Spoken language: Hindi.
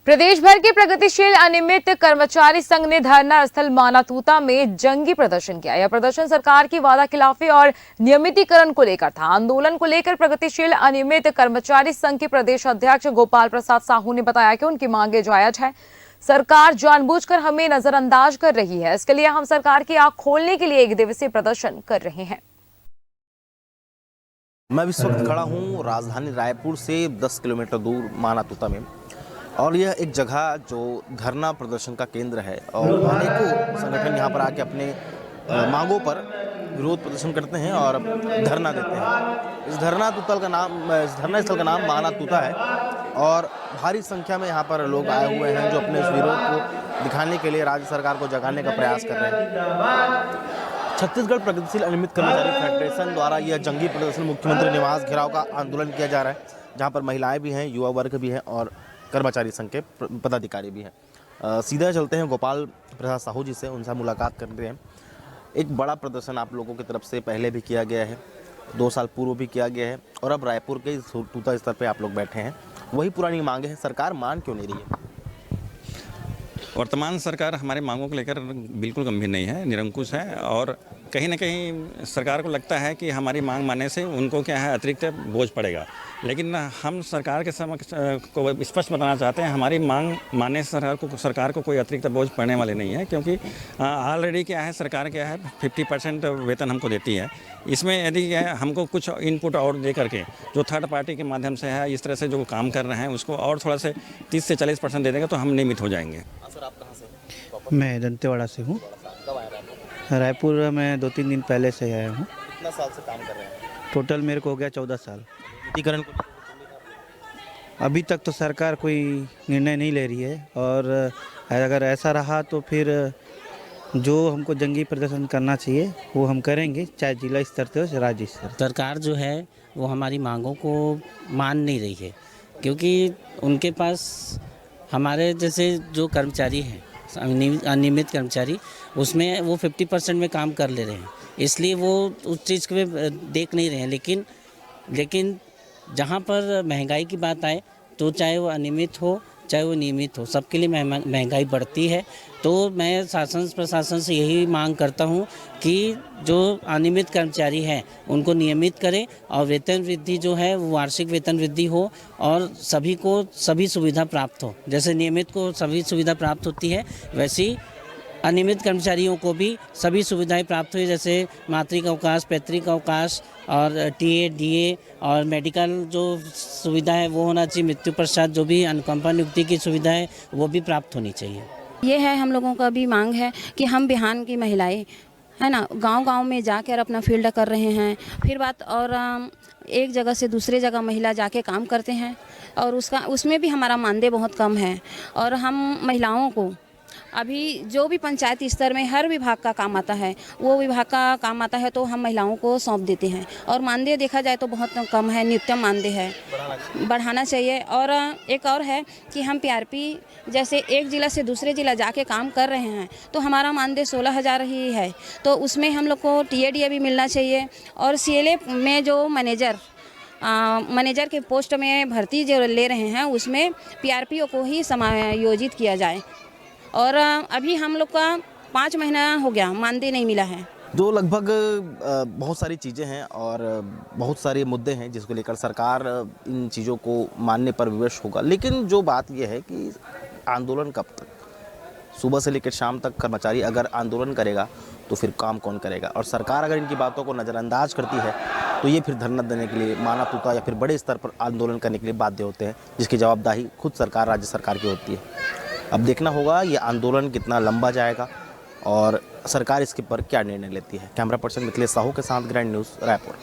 प्रदेश भर के प्रगतिशील अनियमित कर्मचारी संघ ने धरना स्थल मानातूता में जंगी प्रदर्शन किया। यह प्रदर्शन सरकार की वादा खिलाफी और नियमितीकरण को लेकर था। आंदोलन को लेकर प्रगतिशील अनियमित कर्मचारी संघ के प्रदेश अध्यक्ष गोपाल प्रसाद साहू ने बताया कि उनकी मांगे जायज है। सरकार जानबूझकर हमें नजरअंदाज कर रही है। इसके लिए हम सरकार की आंख खोलने के लिए एक दिवसीय प्रदर्शन कर रहे हैं। मैं इस वक्त खड़ा हूँ राजधानी रायपुर से 10 किलोमीटर दूर मानातूता में, और यह एक जगह जो धरना प्रदर्शन का केंद्र है और अनेकों संगठन यहाँ पर आके अपने मांगों पर विरोध प्रदर्शन करते हैं और धरना देते हैं। इस धरना स्थल का नाम मानातूता है और भारी संख्या में यहाँ पर लोग आए हुए हैं जो अपने इस विरोध को दिखाने के लिए राज्य सरकार को जगाने का प्रयास कर रहे हैं। छत्तीसगढ़ प्रगतिशील अनियमित कर्मचारी फेडरेशन द्वारा यह जंगी प्रदर्शन मुख्यमंत्री निवास घेराव का आंदोलन किया जा रहा है, जहाँ पर महिलाएं भी हैं, युवा वर्ग भी हैं और कर्मचारी संघ के पदाधिकारी भी हैं। सीधा चलते हैं गोपाल प्रसाद साहू जी से, उनसे मुलाकात करते हैं। एक बड़ा प्रदर्शन आप लोगों की तरफ से पहले भी किया गया है, 2 साल पूर्व भी किया गया है और अब रायपुर के तूता स्तर पे आप लोग बैठे हैं। वही पुरानी मांगे हैं, सरकार मान क्यों नहीं रही है? वर्तमान सरकार हमारे मांगों को लेकर बिल्कुल गंभीर नहीं है, निरंकुश है और कहीं ना कहीं सरकार को लगता है कि हमारी मांग मानने से उनको क्या है अतिरिक्त बोझ पड़ेगा। लेकिन हम सरकार के समक्ष को स्पष्ट बताना चाहते हैं, हमारी मांग मानने से सरकार को कोई अतिरिक्त बोझ पड़ने वाले नहीं है, क्योंकि ऑलरेडी क्या है सरकार क्या है 50% वेतन हमको देती है। इसमें यदि हमको कुछ इनपुट और दे करके जो थर्ड पार्टी के माध्यम से है इस तरह से जो काम कर रहे हैं उसको और थोड़ा से 30 से 40% दे देंगे तो हम नियमित हो जाएंगे। सर, आप कहाँ से? मैं दंतेवाड़ा से हूँ। कब आए रायपुर में 2-3 दिन पहले से आया हूँ। कितना साल से काम कर रहे हैं? टोटल मेरे को हो गया 14 साल। नियमितीकरण को अभी तक तो सरकार कोई निर्णय नहीं ले रही है और अगर ऐसा रहा तो फिर जो हमको जंगी प्रदर्शन करना चाहिए वो हम करेंगे, चाहे जिला स्तर से हो राज्य स्तर। सरकार जो है वो हमारी मांगों को मान नहीं रही है, क्योंकि उनके पास हमारे जैसे जो कर्मचारी हैं अनियमित कर्मचारी, उसमें वो 50% में काम कर ले रहे हैं, इसलिए वो उस चीज़ को देख नहीं रहे हैं। लेकिन जहाँ पर महंगाई की बात आए तो चाहे वो अनियमित हो चाहे वो नियमित हो, सबके लिए महंगाई बढ़ती है। तो मैं शासन प्रशासन से यही मांग करता हूँ कि जो अनियमित कर्मचारी हैं उनको नियमित करें और वेतन वृद्धि जो है वो वार्षिक वेतन वृद्धि हो और सभी को सभी सुविधा प्राप्त हो। जैसे नियमित को सभी सुविधा प्राप्त होती है वैसी अनियमित कर्मचारियों को भी सभी सुविधाएं प्राप्त हुई, जैसे मातृक अवकाश, पैतृक अवकाश और टीए, डीए और मेडिकल जो सुविधा है वो होना चाहिए। मृत्यु पश्चात जो भी अनुकंपा नियुक्ति की सुविधा है वो भी प्राप्त होनी चाहिए। ये है हम लोगों का भी मांग है कि हम बिहान की महिलाएं है ना गांव-गांव में जाकर अपना फील्ड कर रहे हैं। फिर बात और एक जगह से दूसरे जगह महिला जाके काम करते हैं और उसमें भी हमारा मानदेय बहुत कम है। और हम महिलाओं को अभी जो भी पंचायत स्तर में हर विभाग का काम आता है, वो विभाग का काम आता है तो हम महिलाओं को सौंप देते हैं और मानदेय देखा जाए तो बहुत कम है, न्यूनतम मानदेय है, बढ़ाना चाहिए। और एक और है कि हम पीआरपी जैसे एक जिला से दूसरे जिला जाके काम कर रहे हैं तो हमारा मानदेय 16,000 ही है, तो उसमें हम लोग को टीएडीए भी मिलना चाहिए। और सीएलए में जो मैनेजर के पोस्ट में भर्ती जो ले रहे हैं उसमें पीआरपीओ को ही समायोजित किया जाए। और अभी हम लोग का 5 महीना हो गया, मानदेय नहीं मिला है। जो लगभग बहुत सारी चीज़ें हैं और बहुत सारे मुद्दे हैं जिसको लेकर सरकार इन चीज़ों को मानने पर विवश होगा। लेकिन जो बात यह है कि आंदोलन कब तक? सुबह से लेकर शाम तक कर्मचारी अगर आंदोलन करेगा तो फिर काम कौन करेगा? और सरकार अगर इनकी बातों को नज़रअंदाज करती है तो ये फिर धरना देने के लिए, मानातूता या फिर बड़े स्तर पर आंदोलन करने के लिए बाध्य होते हैं, जिसकी जवाबदेही खुद सरकार, राज्य सरकार की होती है। अब देखना होगा ये आंदोलन कितना लंबा जाएगा और सरकार इसके पर क्या निर्णय लेती है। कैमरा पर्सन मिथिलेश साहू के साथ ग्रैंड न्यूज़ रायपुर।